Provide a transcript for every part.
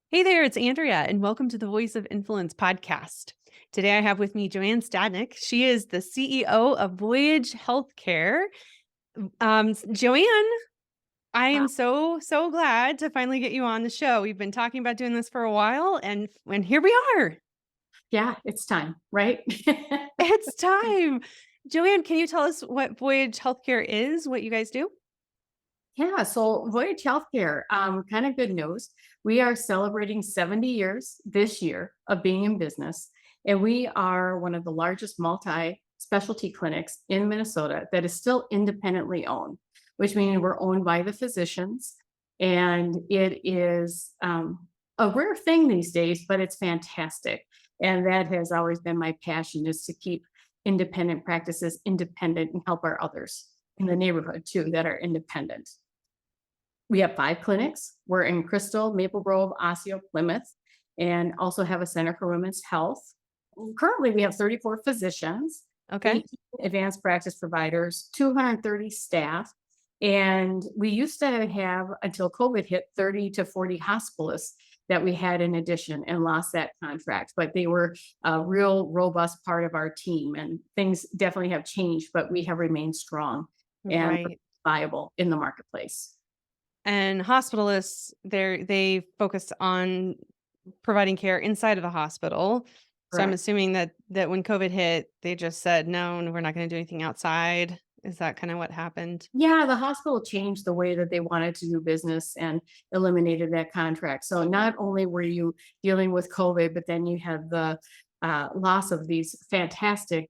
Hey there, it's Andrea, and welcome to the Voice of Influence podcast. Today I have with me Joanne Stadnik. She is the CEO of Voyage Healthcare. Joanne, I Uh, am so glad to finally get you on the show. We've been talking about doing this for a while, and here we are. yeah, it's time, right? It's time. Joanne, can you tell us what Voyage Healthcare is, what you guys do? Yeah, so Voyage Healthcare, kind of good news. We are celebrating 70 years this year of being in business, and we are one of the largest multi-specialty clinics in Minnesota that is still independently owned, which means we're owned by the physicians, and it is a rare thing these days, but it's fantastic. And that has always been my passion is to keep independent practices independent and help our others in the neighborhood too that are independent. We have 5 clinics. We're in Crystal, Maple Grove, Osseo, Plymouth, and also have a Center for Women's Health. Currently, we have 34 physicians, Okay. 18 advanced practice providers, 230 staff, and we used to have, until COVID hit, 30 to 40 hospitalists that we had in addition and lost that contract. But they were a real robust part of our team, and things definitely have changed, but we have remained strong and Right. viable in the marketplace. And hospitalists, they focus on providing care inside of the hospital. So I'm Correct. assuming that when COVID hit, they just said, "No, we're not gonna do anything outside." Is that kinda what happened? Yeah, the hospital changed the way that they wanted to do business and eliminated that contract. So not only were you dealing with COVID, but then you had the loss of these fantastic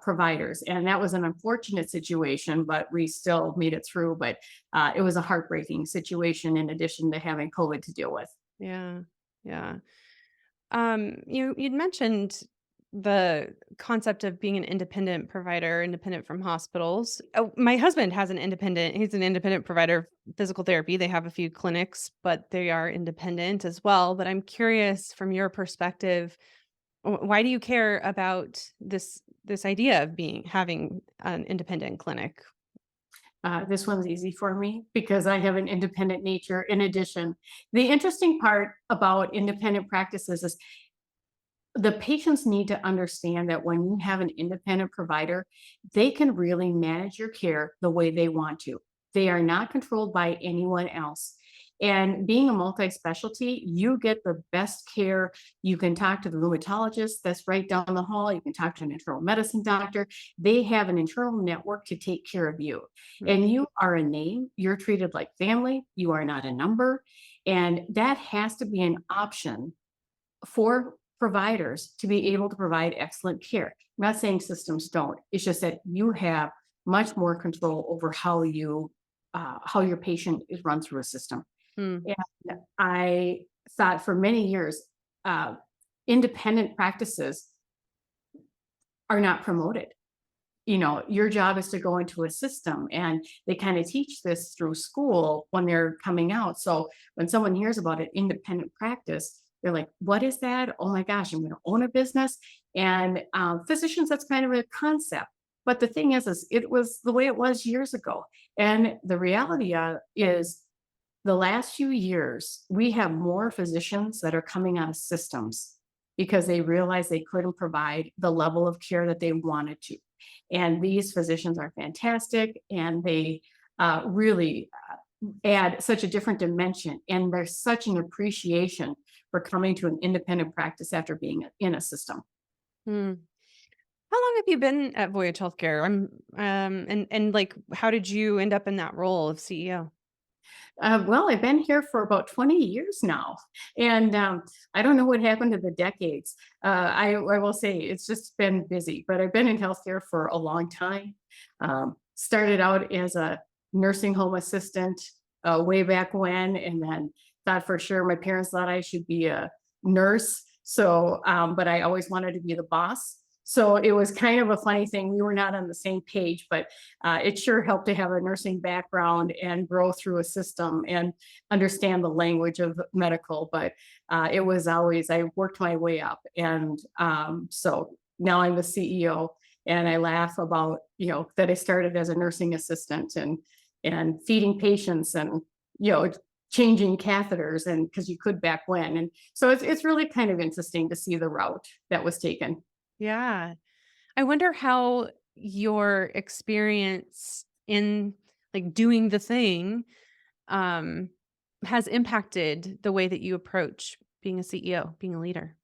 providers. And that was an unfortunate situation, but we still made it through. But it was a heartbreaking situation in addition to having COVID to deal with. Yeah. Yeah. You'd mentioned the concept of being an independent provider, independent from hospitals. Oh, my husband has he's an independent provider of physical therapy. They have a few clinics, but they are independent as well. But I'm curious from your perspective, why do you care about this idea of being having an independent clinic? This one's easy for me because I have an independent nature. In addition, the interesting part about independent practices is the patients need to understand that when you have an independent provider, they can really manage your care the way they want to. They are not controlled by anyone else. And being a multi specialty, you get the best care. You can talk to the rheumatologist that's right down the hall. You can talk to an internal medicine doctor. They have an internal network to take care of you. Mm, And you are a name. You're treated like family. You are not a number. And that has to be an option for providers to be able to provide excellent care. I'm not saying systems don't. It's just that you have much more control over how your patient is run through a system. mm, And I thought for many years, uh, independent practices are not promoted. You know, your job is to go into a system, and they kind of teach this through school when they're coming out. So when someone hears about an independent practice, they're like, what is that? Oh my gosh, I'm going to own a business. And physicians, that's kind of a concept. But the thing is it was the way it was years ago. And the reality is the last few years, we have more physicians that are coming out of systems because they realized they couldn't provide the level of care that they wanted to. And these physicians are fantastic, and they really add such a different dimension. And there's such an appreciation for coming to an independent practice after being in a system. mm. How long have you been at Voyage Healthcare? And like, how did you end up in that role of CEO? Well, I've been here for about 20 years now, and I don't know what happened to the decades. I will say it's just been busy, but I've been in healthcare for a long time. Started out as a nursing home assistant way back when, and then thought for sure my parents thought I should be a nurse. So, but I always wanted to be the boss. So it was kind of a funny thing. We were not on the same page, but it sure helped to have a nursing background and grow through a system and understand the language of medical. But it was always, I worked my way up. And so now I'm the CEO, and I laugh about, that I started as a nursing assistant and feeding patients and, changing catheters, and because you could back when. And so it's really kind of interesting to see the route that was taken. Yeah. I wonder how your experience in, like, doing the thing, um, has impacted the way that you approach being a CEO, being a leader.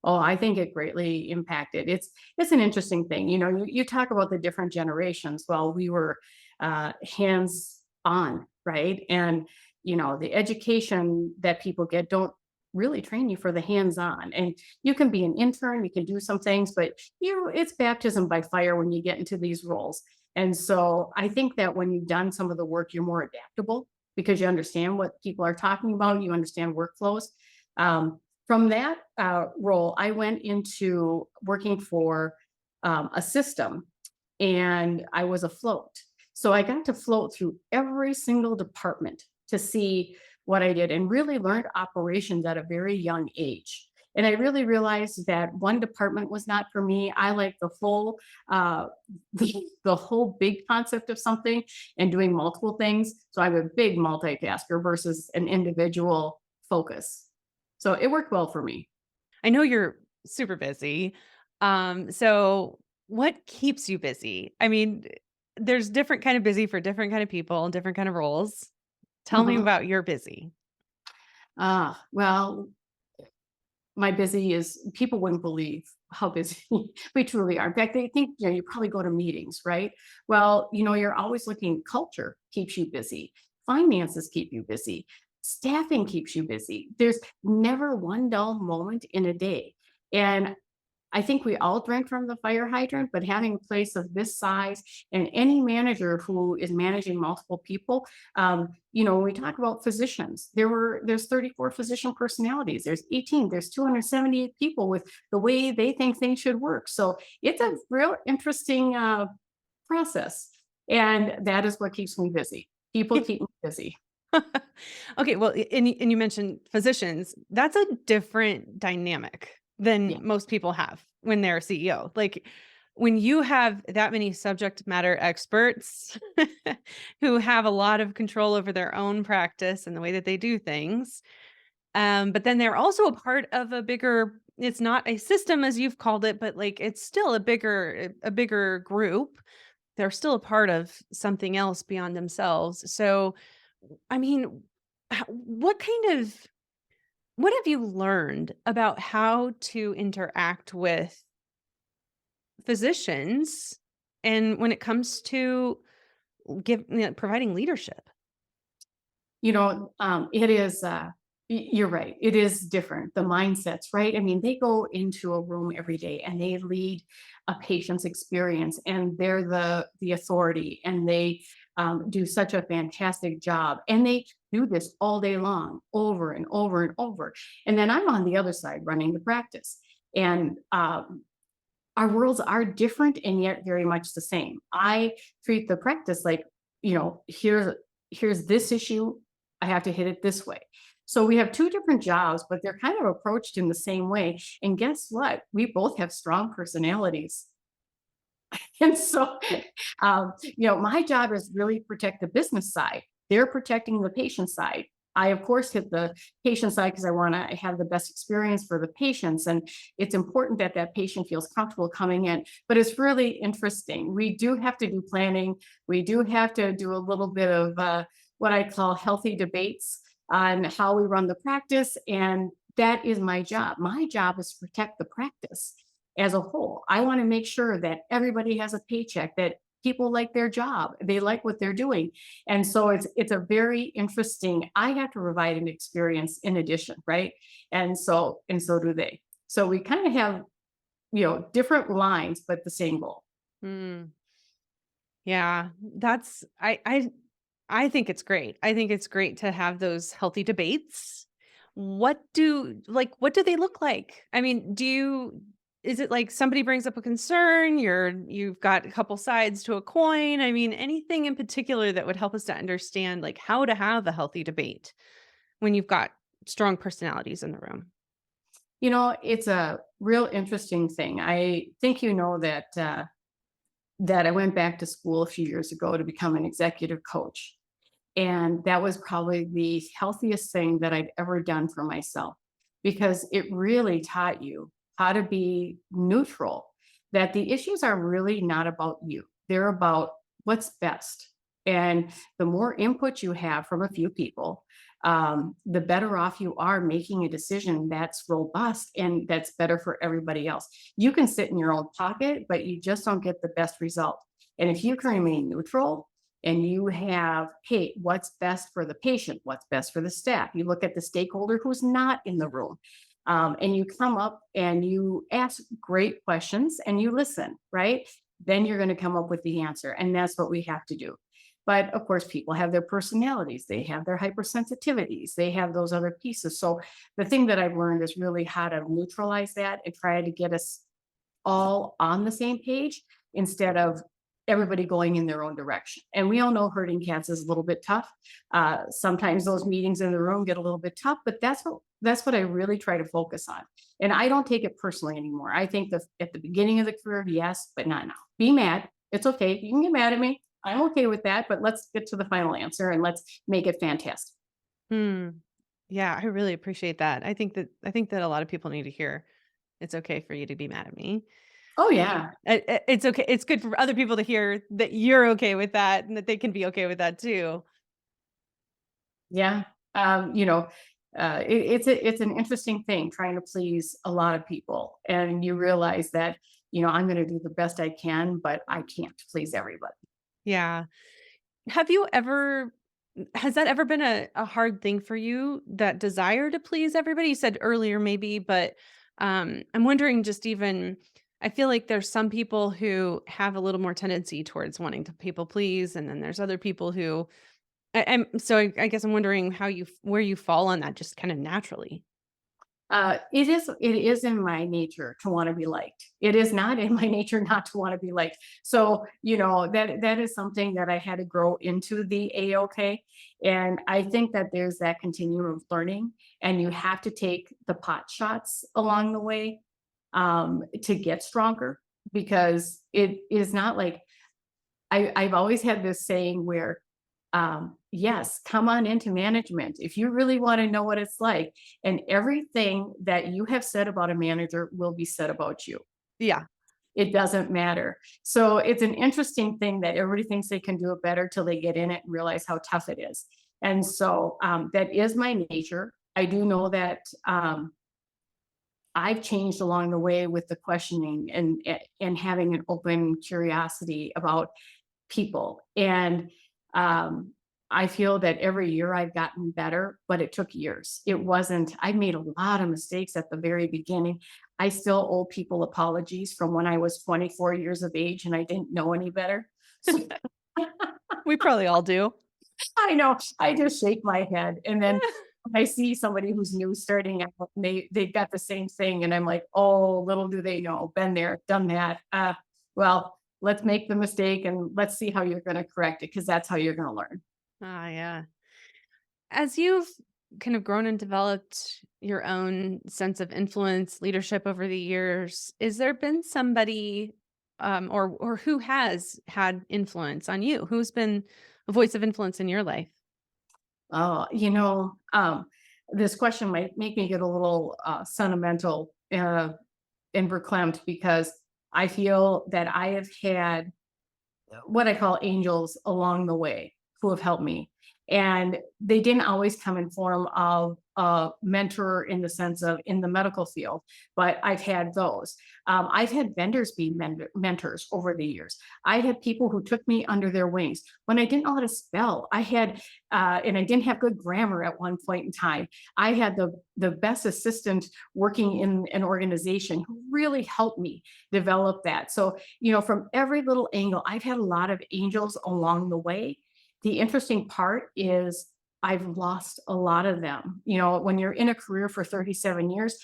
Oh, I think it greatly impacted. It's an interesting thing. You talk about the different generations. Well, we were hands on, right? And the education that people get don't really train you for the hands on. And you can be an intern, you can do some things, but it's baptism by fire when you get into these roles. And so I think that when you've done some of the work, you're more adaptable because you understand what people are talking about, you understand workflows. From that role, I went into working for a system, and I was afloat. So I got to float through every single department to see what I did and really learned operations at a very young age. And I really realized that one department was not for me. I like the full, the whole big concept of something and doing multiple things. So I'm a big multitasker versus an individual focus. So it worked well for me. I know you're super busy. So what keeps you busy? I mean, there's different kind of busy for different kind of people, different kind of roles. Tell me Mhm. about your busy. Well, my busy is people wouldn't believe how busy we truly are. In fact, they think, you probably go to meetings, right? Well, you're always looking, culture keeps you busy, finances keep you busy, staffing keeps you busy. There's never one dull moment in a day. And I think we all drink from the fire hydrant, but having a place of this size and any manager who is managing multiple people, when we talk about physicians, there's 34 physician personalities, there's 18, there's 278 people with the way they think things should work. So it's a real interesting process, and that is what keeps me busy. People keep me busy. Okay, well, and you mentioned physicians. That's a different dynamic Yeah. than most people have when they're a CEO. Like, when you have that many subject matter experts who have a lot of control over their own practice and the way that they do things, but then they're also a part of a bigger, it's not a system as you've called it, but, like, it's still a bigger group. They're still a part of something else beyond themselves. So, I mean, what have you learned about how to interact with physicians and when it comes to providing leadership? It is, you're right. It is different. The mindsets, right? I mean, they go into a room every day and they lead a patient's experience, and they're the authority, and they do such a fantastic job. And they do this all day long, over and over and over. And then I'm on the other side running the practice. And our worlds are different and yet very much the same. I treat the practice like, here's this issue. I have to hit it this way. So we have two different jobs, but they're kind of approached in the same way. And guess what? We both have strong personalities. And so, my job is really protect the business side. They're protecting the patient side. I, of course, hit the patient side because I want to have the best experience for the patients. And it's important that that patient feels comfortable coming in. But it's really interesting. We do have to do planning. We do have to do a little bit of what I call healthy debates on how we run the practice. And that is my job. My job is to protect the practice as a whole. I want to make sure that everybody has a paycheck, that people like their job, they like what they're doing. And so it's a very interesting, I have to provide an experience in addition, right? And so do they. So we kind of have, different lines, but the same goal. Mm, yeah, that's I think it's great. I think it's great to have those healthy debates. What do they look like? I mean, is it like somebody brings up a concern, you've got a couple sides to a coin? I mean, anything in particular that would help us to understand, like, how to have a healthy debate when you've got strong personalities in the room? It's a real interesting thing. I think that I went back to school a few years ago to become an executive coach. And that was probably the healthiest thing that I've ever done for myself because it really taught you how to be neutral, that the issues are really not about you. They're about what's best. And the more input you have from a few people, the better off you are making a decision that's robust and that's better for everybody else. You can sit in your own pocket, but you just don't get the best result. And if you can remain neutral, and you have, hey, what's best for the patient? What's best for the staff? You look at the stakeholder who's not in the room, and you come up and you ask great questions and you listen, right? Then you're going to come up with the answer. And that's what we have to do. But of course, people have their personalities, they have their hypersensitivities, they have those other pieces. So the thing that I've learned is really how to neutralize that and try to get us all on the same page instead of everybody going in their own direction. And we all know herding cats is a little bit tough. Sometimes those meetings in the room get a little bit tough, but that's what I really try to focus on. And I don't take it personally anymore. I think that at the beginning of the career, yes, but not now. Be mad. It's okay. You can get mad at me. I'm okay with that, but let's get to the final answer and let's make it fantastic. Hmm. Yeah, I really appreciate that. I think that a lot of people need to hear it's okay for you to be mad at me. Oh yeah. It's okay. It's good for other people to hear that you're okay with that and that they can be okay with that too. Yeah. You know, it's an interesting thing trying to please a lot of people, and you realize that I'm going to do the best I can, but I can't please everybody. Yeah. Have you ever has that ever been a hard thing for you, that desire to please everybody? You said earlier maybe, but, I'm wondering just even I feel like there's some people who have a little more tendency towards wanting to people please, and then there's other people who I guess I'm wondering how where you fall on that just kinda naturally. It is in my nature to want to be liked. It is not in my nature not to want to be liked. So, that is something that I had to grow into the A-OK. And I think that there's that continuum of learning, and you have to take the pot shots along the way to get stronger, because it is not like I've always had this saying where, yes, come on into management if you really want to know what it's like. And everything that you have said about a manager will be said about you. Yeah. It doesn't matter. So it's an interesting thing that everybody thinks they can do it better till they get in it and realize how tough it is. And so that is my nature. I do know that I've changed along the way with the questioning and having an open curiosity about people. And I feel that every year I've gotten better, but it took years. It wasn't, I made a lot of mistakes at the very beginning. I still owe people apologies from when I was 24 years of age and I didn't know any better. So We probably all do. I know, I just shake my head. And then when I see somebody who's new starting out, and they've got the same thing. And I'm like, oh, little do they know, been there, done that. Well, let's make the mistake and let's see how you're going to correct it, because that's how you're going to learn. Ah, yeah. As you've kind of grown and developed your own sense of influence, leadership over the years, is there been somebody or who has had influence on you? Who's been a voice of influence in your life? Oh, this question might make me get a little sentimental and verklempt, because I feel that I have had what I call angels along the way who have helped me. And they didn't always come in form of a mentor in the sense of in the medical field, but I've had those. I've had vendors be mentors over the years. I had people who took me under their wings when I didn't know how to spell. And I didn't have good grammar at one point in time. I had the best assistant working in an organization who really helped me develop that. So, from every little angle, I've had a lot of angels along the way. The interesting part is I've lost a lot of them. When you're in a career for 37 years,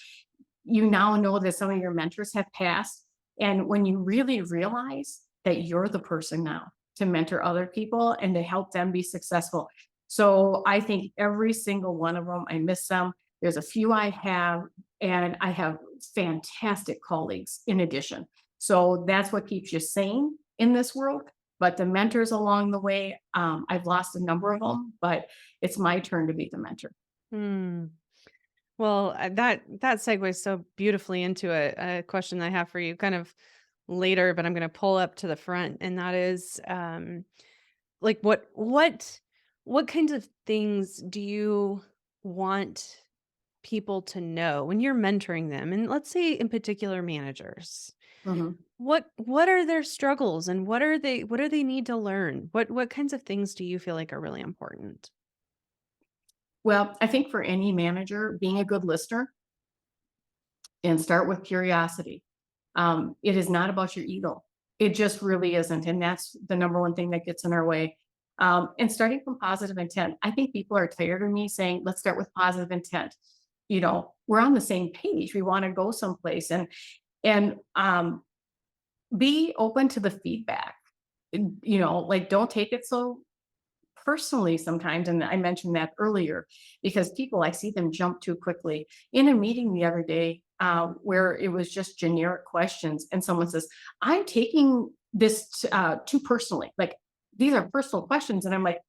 you now know that some of your mentors have passed. And when you really realize that you're the person now to mentor other people and to help them be successful. So I think every single one of them, I miss them. There's a few I have, and I have fantastic colleagues in addition. So that's what keeps you sane in this world. But the mentors along the way, I've lost a number of them, but it's my turn to be the mentor. Hmm. Well, that segues so beautifully into a question I have for you kind of later, but I'm gonna pull up to the front, and that is, like, what kinds of things do you want people to know when you're mentoring them? And let's say in particular managers. Mhm. What are their struggles and what do they need to learn? What kinds of things do you feel like are really important? Well, I think for any manager, being a good listener and start with curiosity. It is not about your ego. It just really isn't. And that's the number one thing that gets in our way. And starting from positive intent, I think people are tired of me saying, let's start with positive intent. We're on the same page. We want to go someplace and be open to the feedback. Like don't take it so personally sometimes. And I mentioned that earlier because people, I see them jump too quickly. In a meeting the other day, where it was just generic questions, and someone says, I'm taking this too personally. Like, these are personal questions. And I'm like,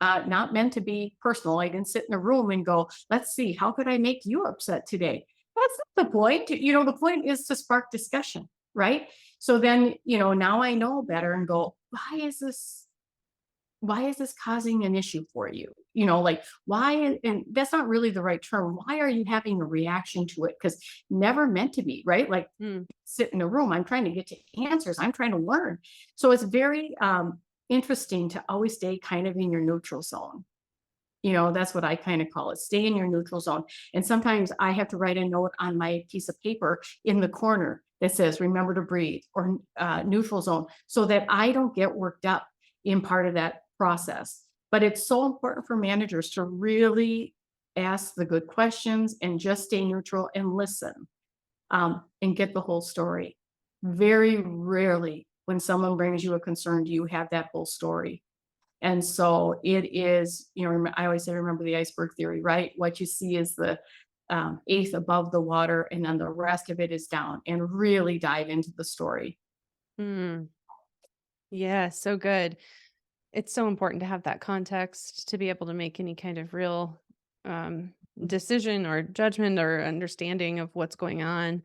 not meant to be personal. I didn't sit in a room and go, let's see, how could I make you upset today? That's not the point. The point is to spark discussion, right? So then, now I know better and go, why is this causing an issue for you? Like why, and that's not really the right term. Why are you having a reaction to it? Because never meant to be, right? Like Mm, sit in a room. I'm trying to get to answers. I'm trying to learn. So it's very interesting to always stay kind of in your neutral zone. That's what I kind of call it. Stay in your neutral zone. And sometimes I have to write a note on my piece of paper in the corner that says, remember to breathe or neutral zone so that I don't get worked up in part of that process. But it's so important for managers to really ask the good questions and just stay neutral and listen and get the whole story. Very rarely, when someone brings you a concern, do you have that whole story. And so it is, I always say, remember the iceberg theory, right? What you see is the eighth above the water, and then the rest of it is down, and really dive into the story. mm. Yeah, so good. It's so important to have that context to be able to make any kind of real um, decision or judgment or understanding of what's going on.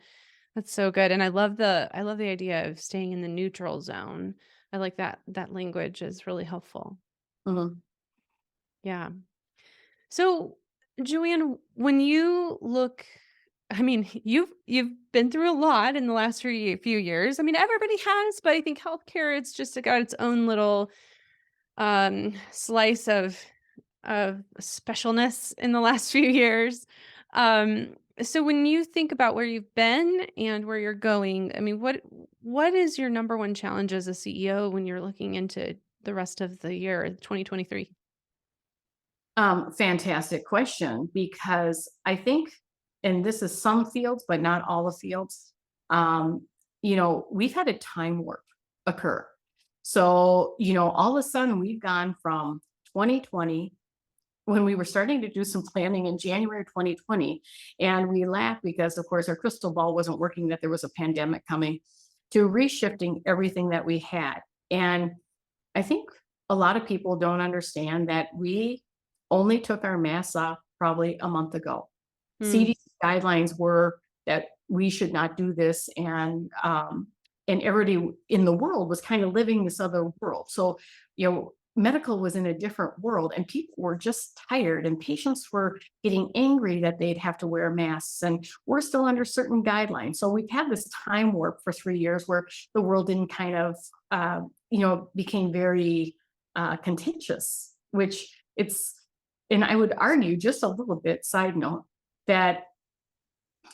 That's so good, and I love the idea of staying in the neutral zone. I like that language is really helpful. Mhm. Yeah. So, Joanne, when you look, I mean, you've been through a lot in the last few years. I mean, everybody has, but I think healthcare it's just got its own little slice of specialness in the last few years. So when you think about where you've been and where you're going, I mean, what is your number one challenge as a CEO when you're looking into the rest of the year, 2023? Fantastic question, because I think, and this is some fields, but not all the fields, we've had a time warp occur. So, all of a sudden we've gone from 2020, when we were starting to do some planning in January 2020, and we laughed because, of course, our crystal ball wasn't working, that there was a pandemic coming, to reshifting everything that we had. And I think a lot of people don't understand that we only took our masks off probably a month ago. Hmm. CDC guidelines were that we should not do this, and everybody in the world was kind of living this other world. So, medical was in a different world, and people were just tired, and patients were getting angry that they'd have to wear masks, and we're still under certain guidelines. So we've had this time warp for 3 years where the world didn't kind of, became very contentious, which it's, and I would argue just a little bit, side note, that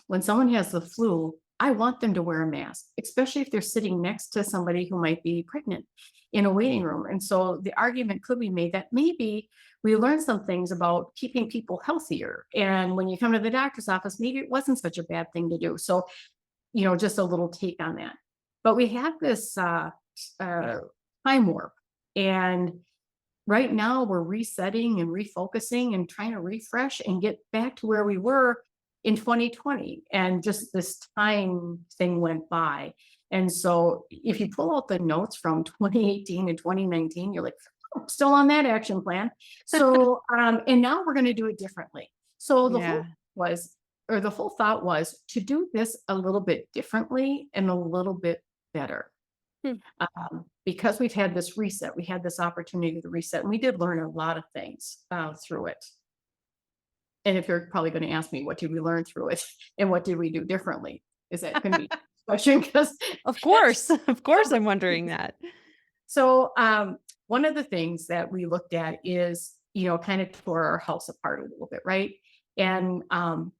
when someone has the flu, I want them to wear a mask, especially if they're sitting next to somebody who might be pregnant in a waiting room. And so the argument could be made that maybe we learned some things about keeping people healthier. And when you come to the doctor's office, maybe it wasn't such a bad thing to do. So, just a little take on that. But we have this uh, time warp. And right now we're resetting and refocusing and trying to refresh and get back to where we were in 2020. And just this time thing went by. And so if you pull out the notes from 2018 and 2019, you're like, "Oh, still on that action plan." So, and now we're going to do it differently. So Yeah. was, the whole thought was to do this a little bit differently and a little bit better. Hmm. Because we've had this reset, we had this opportunity to reset, and we did learn a lot of things through it. And if you're probably going to ask me, what did we learn through it and what did we do differently? Is that going to be a question? Because Of course. Of course, I'm wondering that. so one of the things that we looked at is, kind of tore our house apart a little bit, right? And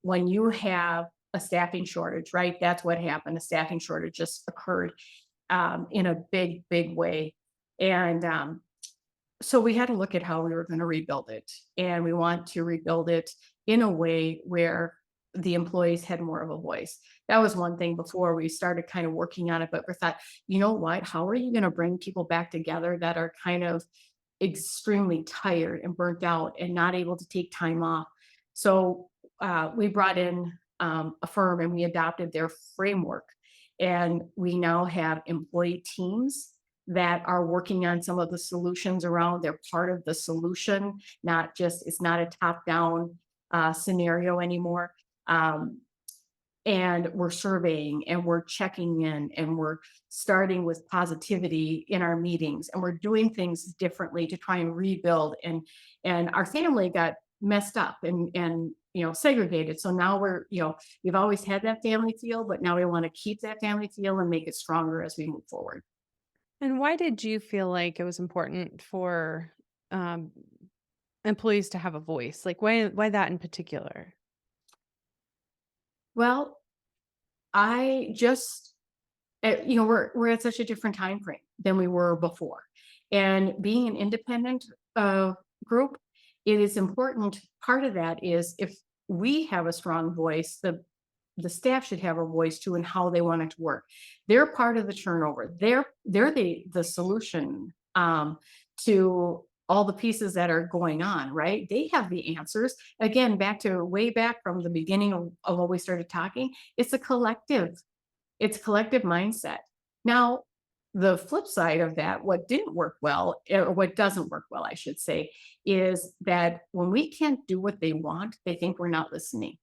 when you have a staffing shortage, right? That's what happened. A staffing shortage just occurred in a big, big way. And so we had to look at how we were going to rebuild it. And we want to rebuild it in a way where the employees had more of a voice. That was one thing before we started kind of working on it, but we thought, you know what? How are you going to bring people back together that are kind of extremely tired and burnt out and not able to take time off? So we brought in a firm and we adopted their framework. And we now have employee teams that are working on some of the solutions around. They're part of the solution, not just, it's not a top down scenario anymore. Um, and we're surveying and we're checking in and we're starting with positivity in our meetings and we're doing things differently to try and rebuild. And our family got messed up and segregated. So now we've always had that family feel, but now we want to keep that family feel and make it stronger as we move forward. And why did you feel like it was important for, um, employees to have a voice? Like, why that in particular? Well, I just, we're at such a different time frame than we were before. And being an independent group, it is important. Part of that is if we have a strong voice, the staff should have a voice too in how they want it to work. They're part of the turnover. They're the solution to all the pieces that are going on, right? They have the answers. Again, back to way back from the beginning of what we started talking, it's a collective, it's collective mindset. Now, the flip side of that, what didn't work well, or what doesn't work well, I should say, is that when we can't do what they want, they think we're not listening.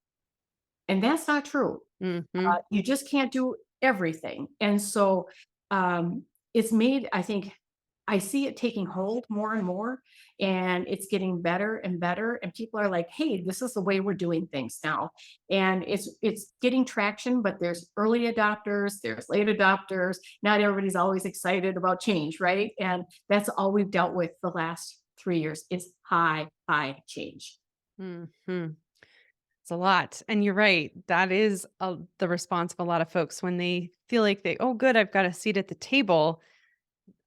And that's not true. Mhm. You just can't do everything. And so it's made, I think, I see it taking hold more and more, and it's getting better and better. And people are like, "Hey, this is the way we're doing things now." And it's getting traction, but there's early adopters, there's late adopters. Not everybody's always excited about change, right? And that's all we've dealt with the last 3 years is high change. Mhm. It's a lot, and you're right. That is the response of a lot of folks when they feel like "Oh, good, I've got a seat at the table."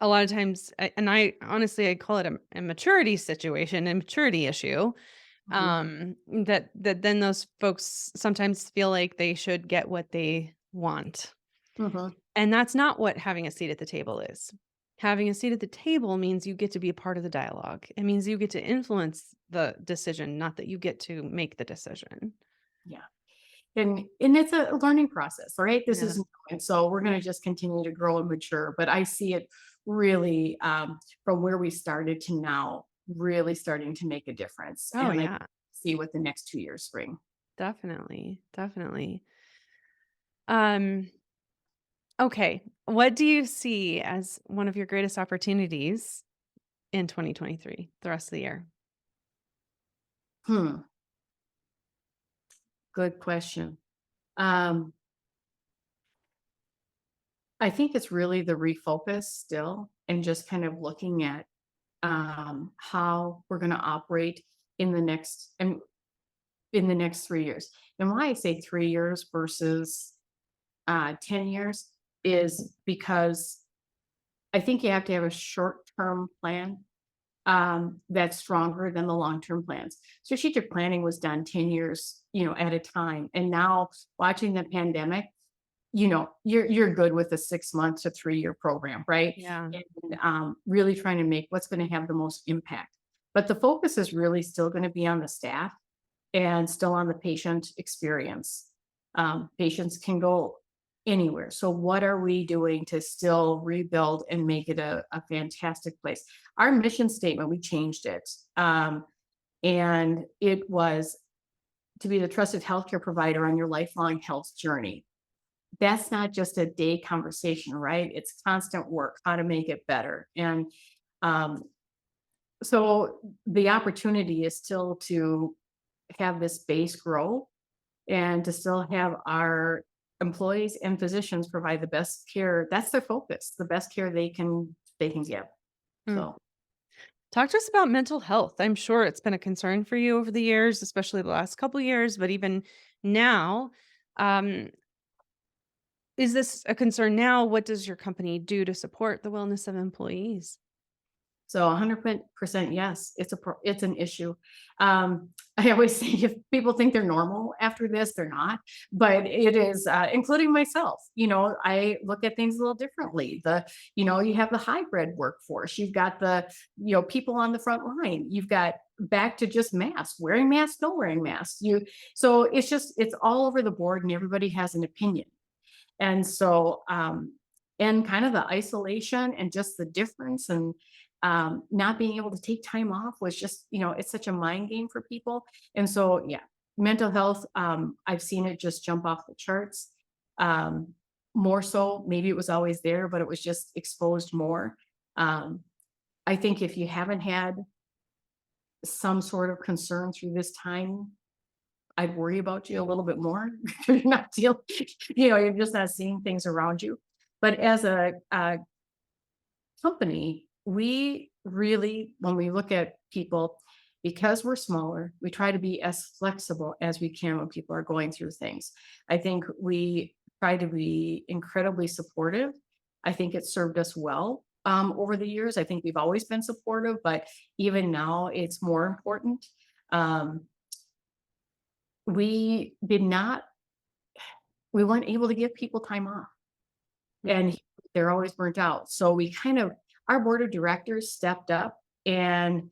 A lot of times, and I honestly, I call it a maturity situation, a maturity issue. Mhm, That then those folks sometimes feel like they should get what they want. mhm. And that's not what having a seat at the table is. Having a seat at the table means you get to be a part of the dialogue. It means you get to influence the decision, not that you get to make the decision. Yeah. And it's a learning process, right? This Yeah. is new, and so we're going to just continue to grow and mature. But I see it really from where we started to now, really starting to make a difference. Oh, And I yeah. see what the next 2 years bring. Definitely. Definitely. Um, okay. What do you see as one of your greatest opportunities in 2023, the rest of the year? Hmm. Good question. Um, I think it's really the refocus still, and just kind of looking at how we're going to operate in the next and in the next 3 years. And why I say 3 years versus 10 years is because I think you have to have a short term plan that's stronger than the long term plans. Strategic planning was done 10 years, at a time. And now watching the pandemic, you're good with a 6 month to 3 year program, right? Yeah. And really trying to make what's going to have the most impact. But the focus is really still going to be on the staff and still on the patient experience. Patients can go. anywhere. So what are we doing to still rebuild and make it a fantastic place? Our mission statement, we changed it. And it was to be the trusted healthcare provider on your lifelong health journey. That's not just a day conversation, right? It's constant work, how to make it better. And um, so the opportunity is still to have this base grow and to still have our employees and physicians provide the best care. That's their focus, the best care they can give. Mm. So Talk to us about mental health. I'm sure it's been a concern for you over the years, especially the last couple years, but even now, um, is this a concern now? What does your company do to support the wellness of employees? So 100% yes, it's an issue. I always say if people think they're normal after this, they're not, but it is, including myself. I look at things a little differently. You have the hybrid workforce. You've got people on the front line. You've got back to just masks, wearing masks, no wearing masks. So it's all over the board and everybody has an opinion. And so, and kind of the isolation and just the difference and not being able to take time off was just, it's such a mind game for people. And so, yeah, mental health, I've seen it just jump off the charts. Um, More so, maybe it was always there, but it was just exposed more. Um, I think if you haven't had some sort of concern through this time, I'd worry about you a little bit more. You're not dealing, you're just not seeing things around you. But as a company, we really, when we look at people, because we're smaller, we try to be as flexible as we can when people are going through things. I think we try to be incredibly supportive. I think it served us well over the years. I think we've always been supportive, but even now it's more important. Um, we did not, we weren't able to give people time off and they're always burnt out. So our board of directors stepped up and,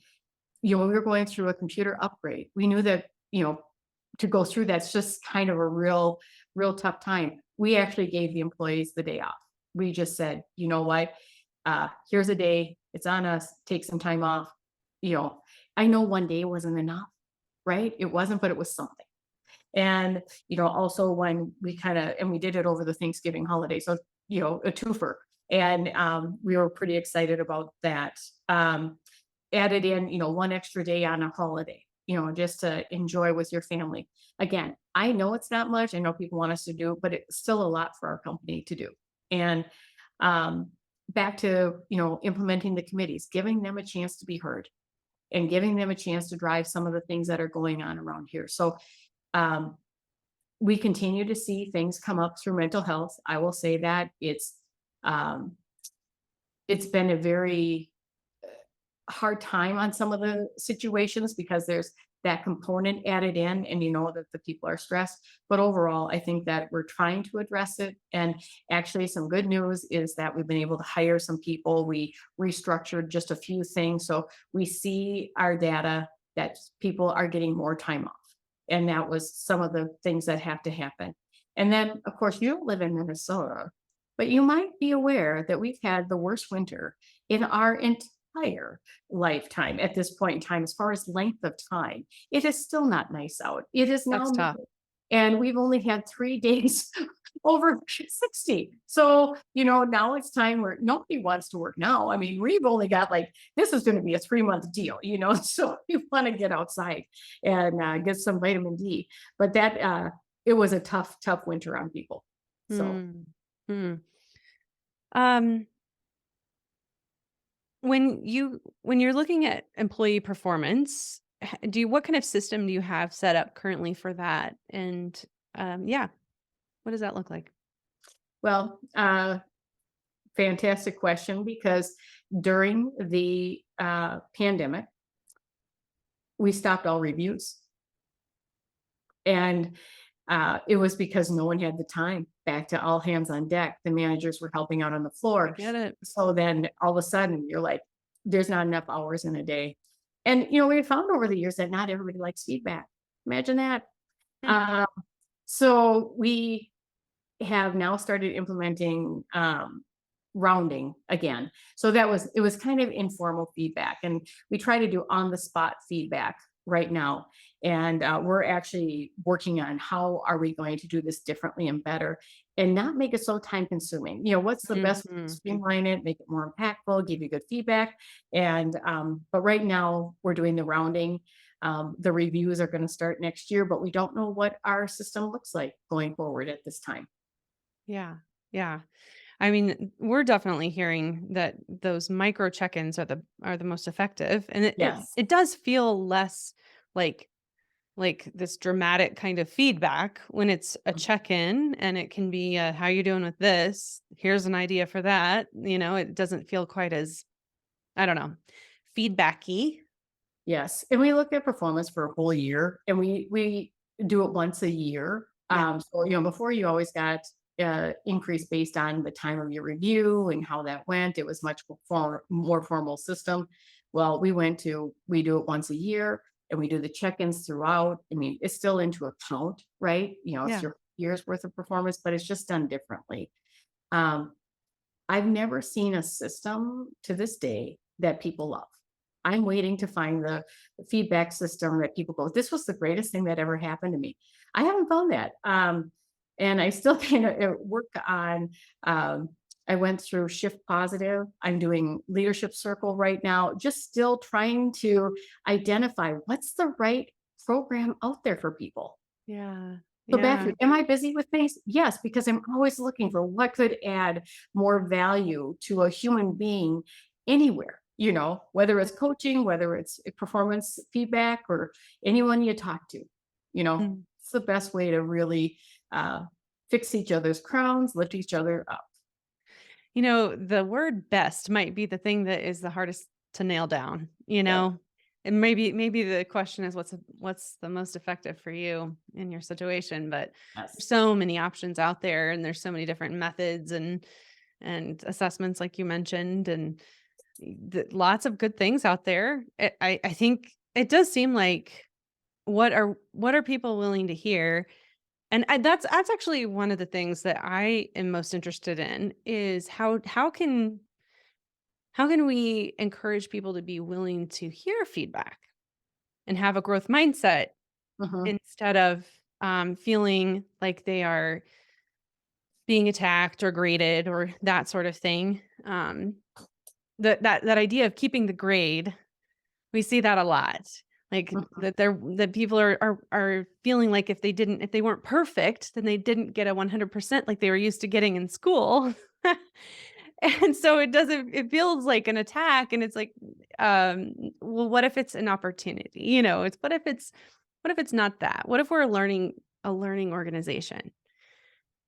we were going through a computer upgrade. We knew that, to go through that's just kind of a real tough time. We actually gave the employees the day off. We just said, you know what, here's a day, it's on us, take some time off. I know one day wasn't enough, right? It wasn't, but it was something. And, also when we did it over the Thanksgiving holiday. So, a twofer. And we were pretty excited about that. Added in, one extra day on a holiday, just to enjoy with your family. Again, I know it's not much. I know people want us to do, but it's still a lot for our company to do. And back to, implementing the committees, giving them a chance to be heard and giving them a chance to drive some of the things that are going on around here. So um, we continue to see things come up through mental health. I will say that um, it's been a very hard time on some of the situations because there's that component added in and that the people are stressed. But overall, I think that we're trying to address it. And actually some good news is that we've been able to hire some people. We restructured just a few things. So we see our data that people are getting more time off. And that was some of the things that have to happen. And then, of course, you don't live in Minnesota, but you might be aware that we've had the worst winter in our entire lifetime at this point in time, as far as length of time. It is still not nice out. It is now, That's tough. and we've only had 3 days over 60. So, now it's time where nobody wants to work now. I mean, we've only got this is going to be a 3-month deal, so you want to get outside and get some vitamin D. But it was a tough winter on people. So, Mm. Mm. Um, when you're looking at employee performance, what kind of system do you have set up currently for that? And yeah, what does that look like? well, fantastic question because during the pandemic, we stopped all reviews. And it was because no one had the time. Back to all hands on deck. The managers were helping out on the I floor. get it. So then all of a sudden you're like, there's not enough hours in a day. And, we found over the years that not everybody likes feedback. Imagine that. Hmm. Uh, so we have now started implementing rounding again. So it was kind of informal feedback, and we try to do on the spot feedback right now. And we're actually working on how are we going to do this differently and better, and not make it so time consuming. What's the best way to Mhm. streamline it, make it more impactful, give you good feedback. And but right now we're doing the rounding. The reviews are going to start next year, but we don't know what our system looks like going forward at this time. Yeah. Yeah. I mean, we're definitely hearing that those micro check-ins are the most effective, and Yes. it does feel less like this dramatic kind of feedback when it's a check-in, and it can be, "How you doing with this? Here's an idea for that." It doesn't feel quite as, I don't know, feedbacky. Yes, and we look at performance for a whole year, and we do it once a year. Yeah. So before you always got increase based on the time of your review and how that went. It was much more formal system. Well, we do it once a year, and we do the check-ins throughout. I mean, it's still into account, right? It's Yeah. your year's worth of performance, but it's just done differently. Um, I've never seen a system to this day that people love. I'm waiting to find the feedback system that people go, this was the greatest thing that ever happened to me. I haven't found that. And I still kind of work on, I went through Shift Positive. I'm doing Leadership Circle right now, just still trying to identify what's the right program out there for people. Yeah. So back Yeah. to, am I busy with things? Yes, because I'm always looking for what could add more value to a human being anywhere, whether it's coaching, whether it's performance feedback, or anyone you talk to, Mm. it's the best way to really fix each other's crowns, lift each other up. The word best might be the thing that is the hardest to nail down, Yep. And maybe the question is what's the most effective for you in your situation, but there's Yes. so many options out there, and there's so many different methods and assessments like you mentioned, and lots of good things out there. I think it does seem like what are people willing to hear? And that's actually one of the things that I am most interested in is how can we encourage people to be willing to hear feedback and have a growth mindset Hmm. instead of feeling like they are being attacked or graded or that sort of thing. That idea of keeping the grade, we see that a lot. Like that people are feeling like if they weren't perfect, then they didn't get a 100% like they were used to getting in school. And so it feels like an attack, and it's like, well, what if it's an opportunity? It's what if it's not that? What if we're a learning organization?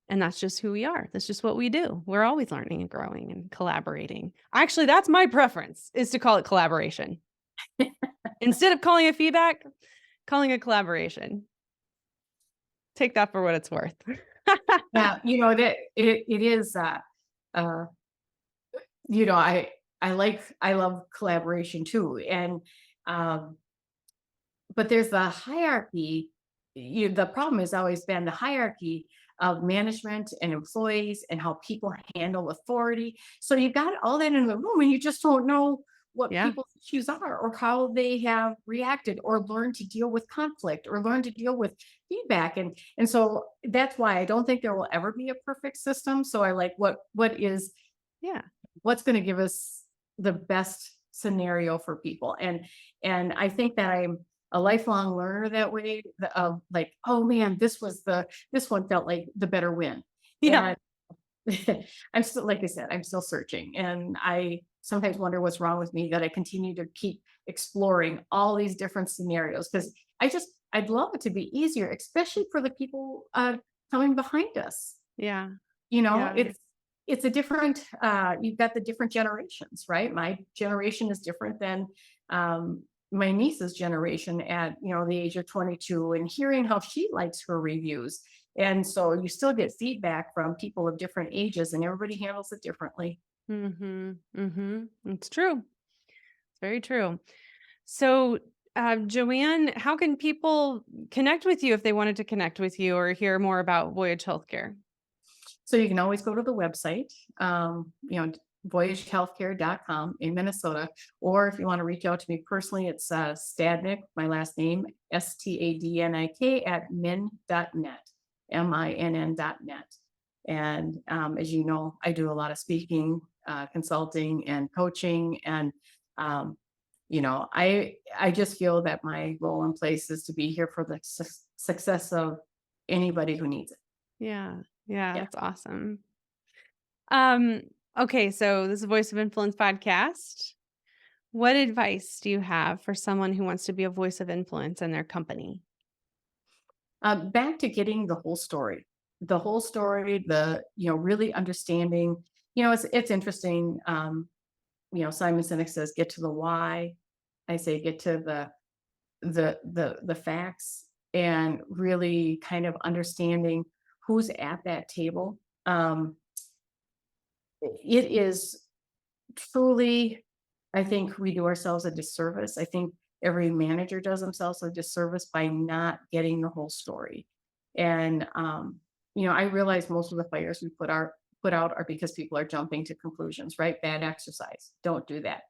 And that's just who we are. That's just what we do. We're always learning and growing and collaborating. Actually, that's my preference, is to call it collaboration. Instead of calling it feedback, calling it collaboration. Take that for what it's worth. Yeah, that it is. Uh, I love collaboration too, and um, but there's the hierarchy. The problem has always been the hierarchy of management and employees and how people handle authority. So you got all that in the room, and you just don't know what Yeah. people's issues are, or how they have reacted, or learned to deal with conflict, or learn to deal with feedback. And so that's why I don't think there will ever be a perfect system. So I like Yeah. what's going to give us the best scenario for people. And I think that I'm a lifelong learner that way, of like, oh man, this one felt like the better win. Yeah. And I'm still, like I said, I'm still searching, and I sometimes wonder what's wrong with me that I continue to keep exploring all these different scenarios, because I'd love it to be easier, especially for the people coming behind us. Yeah. You know, Yeah. it's a different, you've got the different generations, right? My generation is different than my niece's generation at, the age of 22, and hearing how she likes her reviews. And so you still get feedback from people of different ages, and everybody handles it differently. Mhm. Mhm. It's true. It's very true. So, Joanne, how can people connect with you if they wanted to connect with you or hear more about Voyage Healthcare? So you can always go to the website, voyagehealthcare.com in Minnesota. Or if you want to reach out to me personally, it's Stadnik, my last name, Stadnik at min.net, minn.net. And as you know, I do a lot of speaking, consulting, and coaching. And, I just feel that my role in place is to be here for the success of anybody who needs it. Yeah. Yeah, Yeah. that's awesome. Um, okay, so this is a Voice of Influence podcast. What advice do you have for someone who wants to be a voice of influence in their company? Back to getting the whole story, really understanding, it's interesting. Simon Sinek says, get to the why. I say, get to the facts, and really kind of understanding who's at that table. It is truly, I think we do ourselves a disservice. I think every manager does themselves a disservice by not getting the whole story. And I realize most of the fires we put out are because people are jumping to conclusions, right? Bad exercise. Don't do that.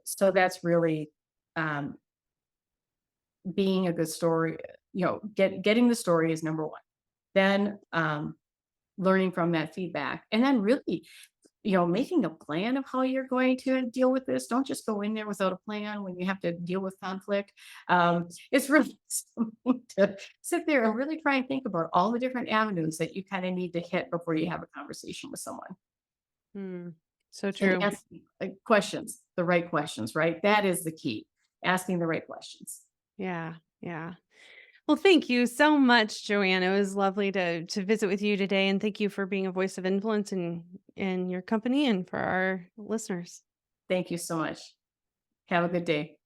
So that's really um, being a good story. Getting the story is number one. Then learning from that feedback, and then really making a plan of how you're going to deal with this. Don't just go in there without a plan when you have to deal with conflict. It's really something to sit there and really try and think about all the different avenues that you kind of need to hit before you have a conversation with someone. Hmm. So And true. ask questions, the right questions, right? That is the key. Asking the right questions. Yeah. Yeah. Well, thank you so much, Joanne. It was lovely to visit with you today, and thank you for being a voice of influence in your company and for our listeners. Thank you so much. Have a good day.